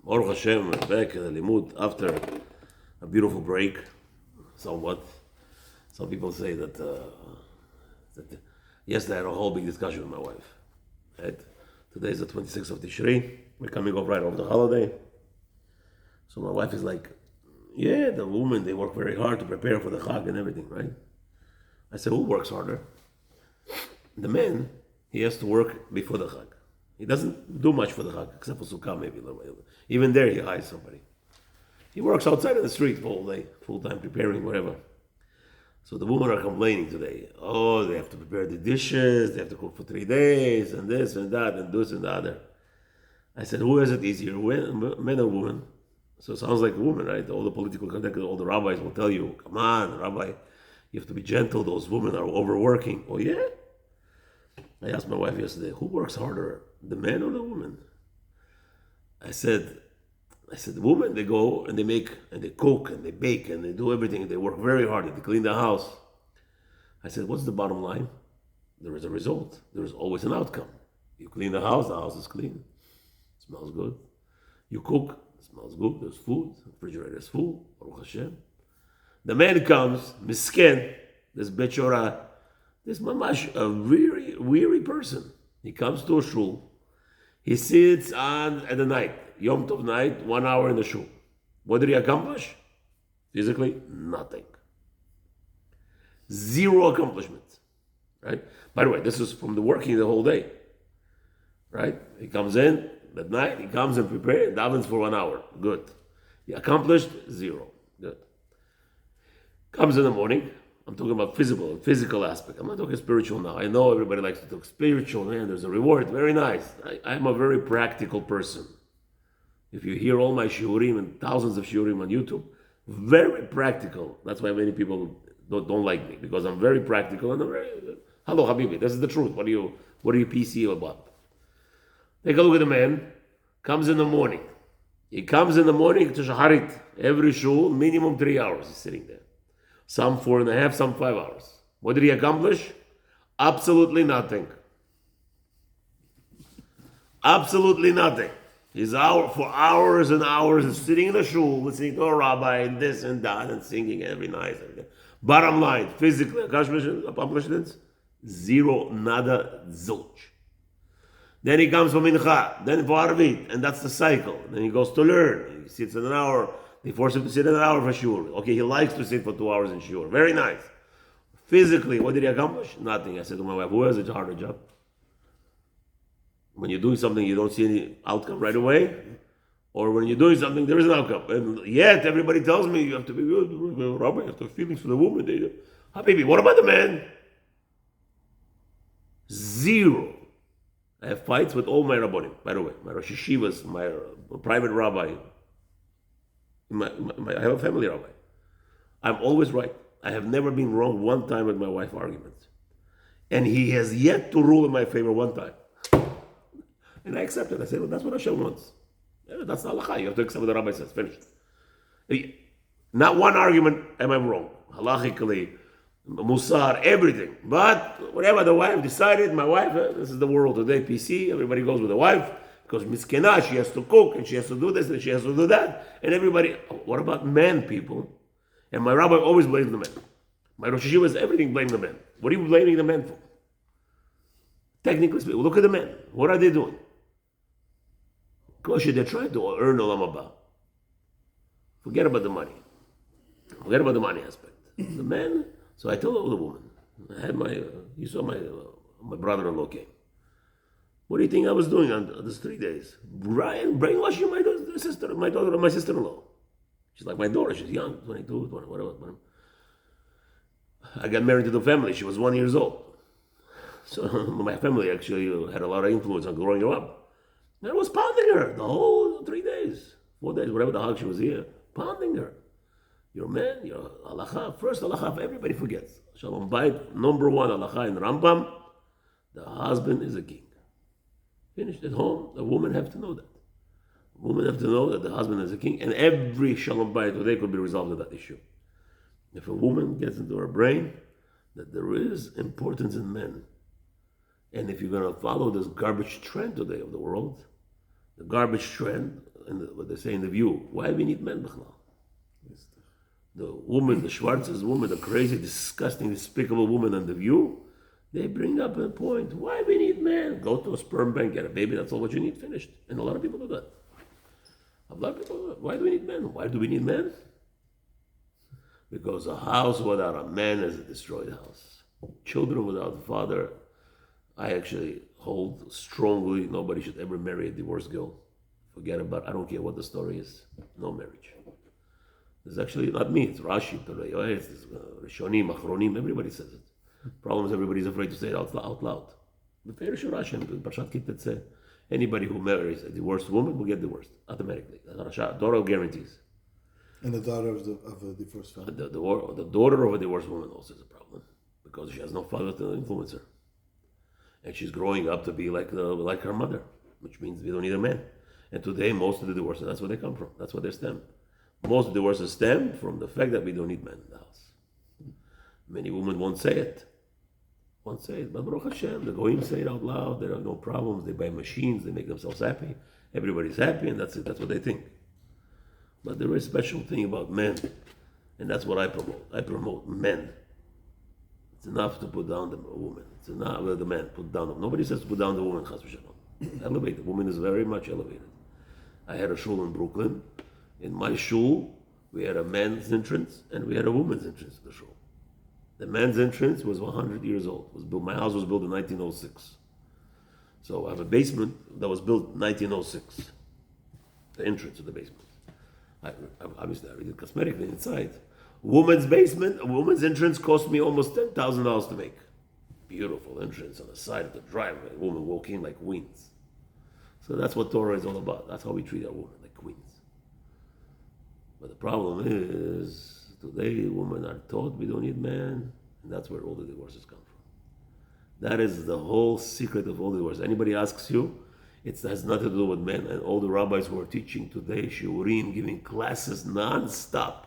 Baruch Hashem, we're back in the limud after a beautiful break, somewhat. Some people say that yesterday I had a whole big discussion with my wife. Right? Today is the 26th of Tishrei. We're coming up right over the holiday. So my wife is like, yeah, the women, they work very hard to prepare for the Chag and everything, right? I said, who works harder? The man, he has to work before the Chag. He doesn't do much for the Chag, except for Sukkah maybe. Even there he hires somebody. He works outside in the street all day, full-time preparing, whatever. So the women are complaining today. Oh, they have to prepare the dishes, they have to cook for 3 days, and this and that, and this and the other. I said, who has it easier, men or women? So it sounds like a woman, right? All the political conductors, all the rabbis will tell you, come on, rabbi, you have to be gentle, those women are overworking. Oh yeah? I asked my wife yesterday, who works harder, the man or the woman? I said, the women, they go and they make, and they cook, and they bake, and they do everything, they work very hard, they clean the house. I said, what's the bottom line? There is a result. There is always an outcome. You clean the house is clean. It smells good. You cook, it smells good, there's food, the refrigerator is full, Baruch Hashem. The man comes, misken, this bechora, this mamash, a weary person. He comes to a shul, he sits on at the night, Yom Tov night, 1 hour in the shul. What did he accomplish? Physically, nothing. Zero accomplishment, right? By the way, this is from the working the whole day, right? He comes in at night, he comes and prepares, davens for 1 hour, good. He accomplished zero, good. Comes in the morning, I'm talking about physical aspect. I'm not talking spiritual now. I know everybody likes to talk spiritual, man, there's a reward, very nice. I'm a very practical person. If you hear all my shiurim and thousands of shiurim on YouTube, very practical. That's why many people don't like me, because I'm very practical and I'm very, hello Habibi, this is the truth. What are you PC about? Take a look at the man, comes in the morning. He comes in the morning to Shaharit. Every shul, minimum 3 hours he's sitting there. Some 4.5, some 5 hours. What did he accomplish? Absolutely nothing. Absolutely nothing. He's out for hours and hours and sitting in the shul, listening to a rabbi and this and that and singing every night. Bottom line, physically accomplishments, zero, nada, zilch. Then he comes for mincha, then for arvit, and that's the cycle. Then he goes to learn. He sits an hour. They force him to sit an hour for shiur. Okay, he likes to sit for 2 hours in shiur. Very nice. Physically, what did he accomplish? Nothing. I said to my wife, who has a harder job? When you're doing something, you don't see any outcome right away, or when you're doing something, there is an outcome. And yet, everybody tells me you have to be good, Rabbi, you have to have feelings for the woman. Habibi, what about the man? Zero. I have fights with all my rabbonim, by the way. My Rosh Yeshivas, my private rabbi. I have a family rabbi. I'm always right. I have never been wrong one time with my wife arguments. And he has yet to rule in my favor one time. And I accept it. I say, well, that's what Hashem wants. Yeah, that's the halakha. You have to accept what the rabbi says. Finished. Not one argument am I wrong. Halachically, musar, everything. But whatever the wife decided, my wife, this is the world today, PC, everybody goes with the wife, because miskena, she has to cook, and she has to do this, and she has to do that. And everybody, what about men, people? And my rabbi always blames the men. My Rosh Yeshiva is everything blame the men. What are you blaming the men for? Technically speaking, look at the men. What are they doing? Kosher, they're trying to earn Olam Haba. Forget about the money. Forget about the money aspect. The men, so I told the woman, I had you saw my brother-in-law came. What do you think I was doing on those 3 days? Brian, brainwashing my daughter, my sister-in-law. She's like my daughter, she's young, 22, 20, whatever. I got married to the family, she was 1 year old. So my family actually had a lot of influence on growing her up. And I was pounding her the whole 3 days, 4 days, whatever the hell she was here, pounding her. You're a man, you're halacha. First halacha, everybody forgets. Shalom Bayit, number one halacha in Rambam, the husband is a king. Finished at home, the women have to know that. Women have to know that the husband is a king, and every Shalom Bayit today could be resolved with that issue. If a woman gets into her brain that there is importance in men, and if you're going to follow this garbage trend today of the world, the garbage trend, what they say in the View. Why we need men, B'chlal? The woman, the Schwarz's woman, the crazy, disgusting, despicable woman on the View, they bring up a point. Why we need men? Go to a sperm bank, get a baby. That's all what you need. Finished. And a lot of people do that. A lot of people do that. Why do we need men? Why do we need men? Because a house without a man is a destroyed house. Children without a father, I actually hold strongly, nobody should ever marry a divorced girl. Forget about, I don't care what the story is, no marriage. It's actually not me, it's Rashi, it's Rishonim, Achronim, everybody says it. Problem is everybody's afraid to say it out loud. The Perish Rashi, in Parshat Kitet say, anybody who marries a divorced woman will get divorced, automatically. Torah guarantees. And the daughter of a divorced family. The daughter of a divorced woman also is a problem, because she has no father to influence her. And she's growing up to be like her mother, which means we don't need a man. And today, most of the divorces, that's where they come from. That's where they stem. Most divorces stem from the fact that we don't need men in the house. Many women won't say it. But Baruch Hashem, the Goyim say it out loud. There are no problems. They buy machines. They make themselves happy. Everybody's happy, and that's it. That's what they think. But there is a special thing about men, and that's what I promote. I promote men. It's enough to put down the woman. It's enough the man put down them. Nobody says put down the woman. Chas v'shalom. Elevate the woman is very much elevated. I had a shul in Brooklyn. In my shul, we had a man's entrance and we had a woman's entrance to the shul. The man's entrance was 100 years old. My house was built in 1906. So I have a basement that was built in 1906. The entrance to the basement. Obviously, I redid cosmetically inside. Woman's basement, a woman's entrance cost me almost $10,000 to make. Beautiful entrance on the side of the driveway. A woman walking like queens. So that's what Torah is all about. That's how we treat our women, like queens. But the problem is, today women are taught we don't need men, and that's where all the divorces come from. That is the whole secret of all the divorces. Anybody asks you, it has nothing to do with men. And all the rabbis who are teaching today, shiurim, giving classes non-stop,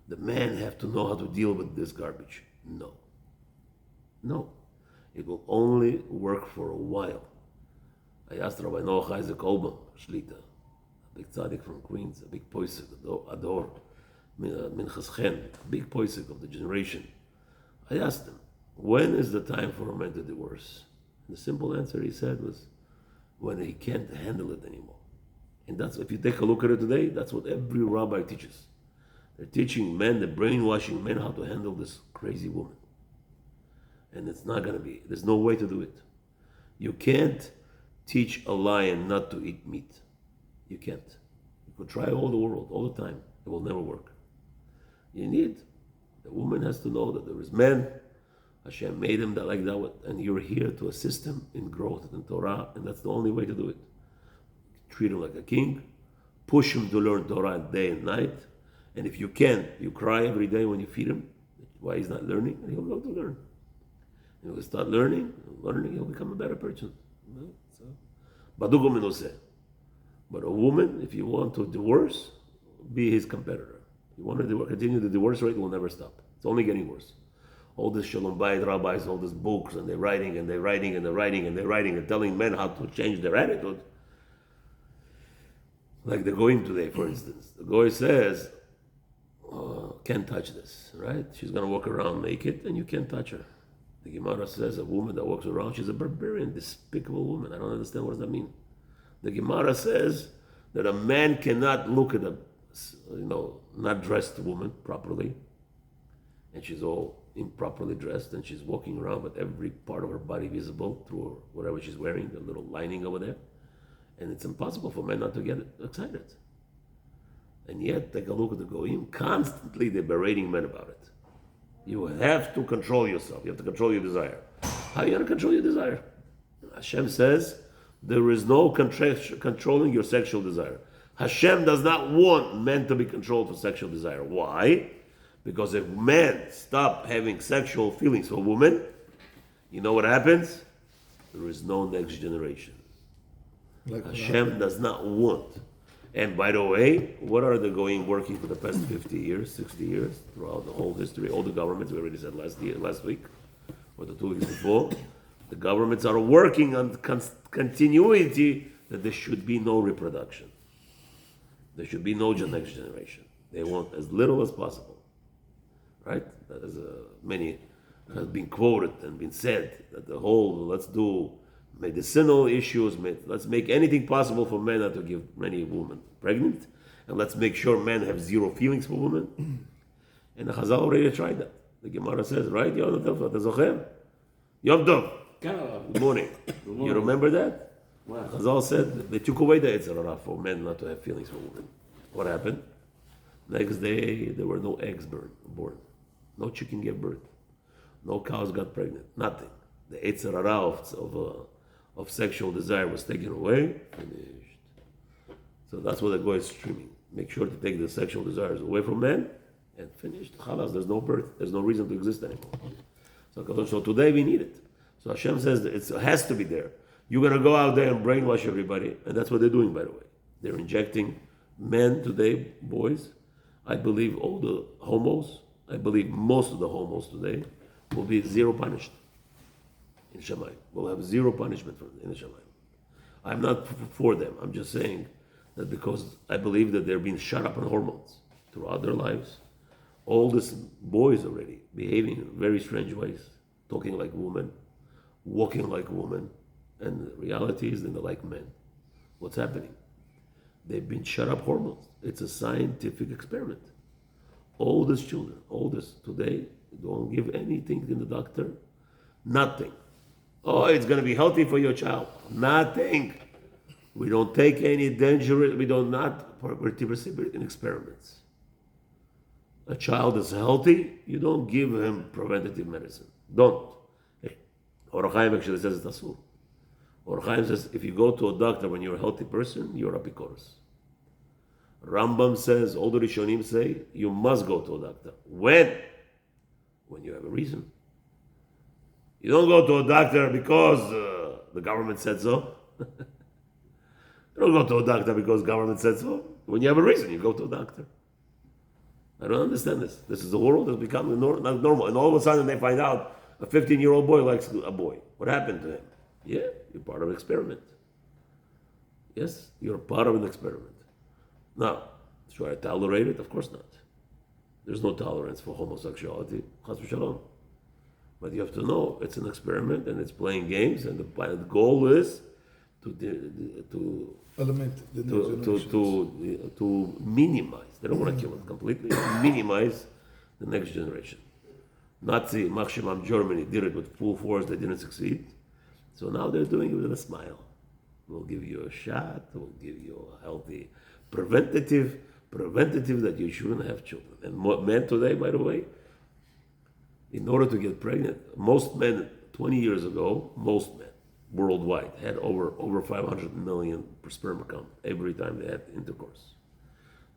the men have to know how to deal with this garbage. No. It will only work for a while. I asked Rabbi Noach Isaac Olbaum, Shlita, a big tzaddik from Queens, a big poisek, Ador, Minchas Chen, a big poisek of the generation. I asked him, when is the time for a man to divorce? And the simple answer he said was, when he can't handle it anymore. And that's, if you take a look at it today, that's what every rabbi teaches. They're teaching men, they're brainwashing men how to handle this crazy woman. And it's not going to be, there's no way to do it. You can't teach a lion not to eat meat. You can't. You could try all the world, all the time. It will never work. The woman has to know that there is men. Hashem made him that like that, and you're here to assist him in growth in Torah, and that's the only way to do it. Treat him like a king, push him to learn Torah day and night, and if you can, you cry every day when you feed him, why he's not learning, and he'll go to learn. He'll start learning, he'll become a better person. But a woman, if you want to divorce, be his competitor. If you want to continue, the divorce rate will never stop. It's only getting worse. All this Shalom Bayit rabbis, all these books, and they're writing and telling men how to change their attitude. Like the Goyim today, for instance. The Goy says, can't touch this, right? She's going to walk around naked and you can't touch her. The Gemara says a woman that walks around, she's a barbarian, despicable woman. I don't understand what does that mean. The Gemara says that a man cannot look at a, not dressed woman properly, and she's all improperly dressed, and she's walking around with every part of her body visible through whatever she's wearing, the little lining over there, and it's impossible for men not to get excited. And yet, take a look at the Goyim, constantly they're berating men about it. You have to control yourself. You have to control your desire. How are you going to control your desire? Hashem says there is no controlling your sexual desire. Hashem does not want men to be controlled for sexual desire. Why? Because if men stop having sexual feelings for women, you know what happens? There is no next generation. Hashem does not want. And by the way, what are they working for the past 50 years, 60 years, throughout the whole history? All the governments, we already said last week, or the 2 weeks before, the governments are working on continuity that there should be no reproduction. There should be no next generation. They want as little as possible, right? As many has been quoted and been said that the whole let's do medicinal issues, let's make anything possible for men not to give many women pregnant, and let's make sure men have zero feelings for women. And the Chazal already tried that. The Gemara says, right? Yom Tov, Yom Tov. Good morning. You remember that? Wow. Chazal said they took away the Yetzer Hara for men not to have feelings for women. What happened? Next day, there were no eggs born. No chicken gave birth. No cows got pregnant. Nothing. The Yetzer Hara of sexual desire was taken away. Finished. So that's what the Goy is streaming. Make sure to take the sexual desires away from men and finished. Chalas, there's no birth. There's no reason to exist anymore. So today we need it. So Hashem says that it has to be there. You're going to go out there and brainwash everybody. And that's what they're doing, by the way. They're injecting men today, boys. I believe all the homos, I believe most of the homos today will be zero punished in Shamayim. We'll have zero punishment in the Shamayim. I'm not for them. I'm just saying that because I believe that they're being shut up on hormones throughout their lives. All these boys already behaving in very strange ways, talking like women, walking like women, and the reality is they're like men. What's happening? They've been shut up hormones. It's a scientific experiment. All these children, all this today, don't give anything to the doctor. Nothing. Oh, it's going to be healthy for your child. Nothing. We don't take any dangerous, we do not participate in experiments. A child is healthy, you don't give him preventative medicine. Don't. Or Chaim actually says it's asur. Or Chaim says if you go to a doctor when you're a healthy person, you're apikoros. Rambam says, all the Rishonim say, you must go to a doctor. When? When you have a reason. You don't go to a doctor because the government said so. You don't go to a doctor because government said so. When you have a reason, you go to a doctor. I don't understand this. This is the world that's becoming not normal. And all of a sudden they find out a 15-year-old boy likes a boy. What happened to him? Yeah, you're part of an experiment. Yes, you're part of an experiment. Now, should I tolerate it? Of course not. There's no tolerance for homosexuality. Chas v'shalom. But you have to know it's an experiment and it's playing games, and the goal is to minimize. They don't want to kill it completely. Minimize the next generation. Nazi Machshimam Germany did it with full force. They didn't succeed. So now they're doing it with a smile. We'll give you a shot. We'll give you a healthy preventative that you shouldn't have children. And men today, by the way, in order to get pregnant, most men 20 years ago, most men worldwide had over 500 million per sperm count every time they had intercourse.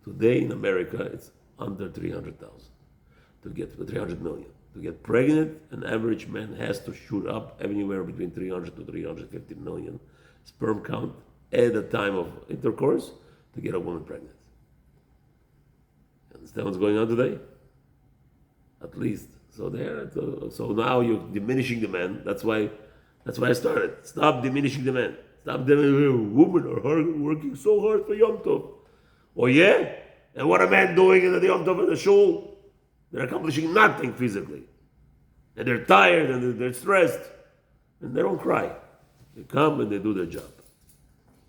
Today in America, it's under 300,000 to get 300 million. To get pregnant, an average man has to shoot up anywhere between 300 to 350 million sperm count at the time of intercourse to get a woman pregnant. Understand what's going on today? At least. So now you're diminishing the men. That's why I started. Stop diminishing the men. Stop diminishing women are working so hard for Yom Tov. Oh yeah? And what are men doing in the Yom Tov in the shul? They're accomplishing nothing physically. And they're tired and they're stressed. And they don't cry. They come and they do their job.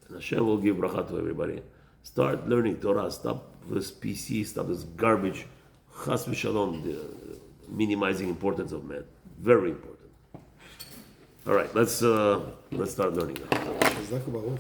And Hashem will give bracha to everybody. Start learning Torah. Stop this PC. Stop this garbage. Chas v'shalom. Minimizing importance of men. Very important. All right, let's start learning now.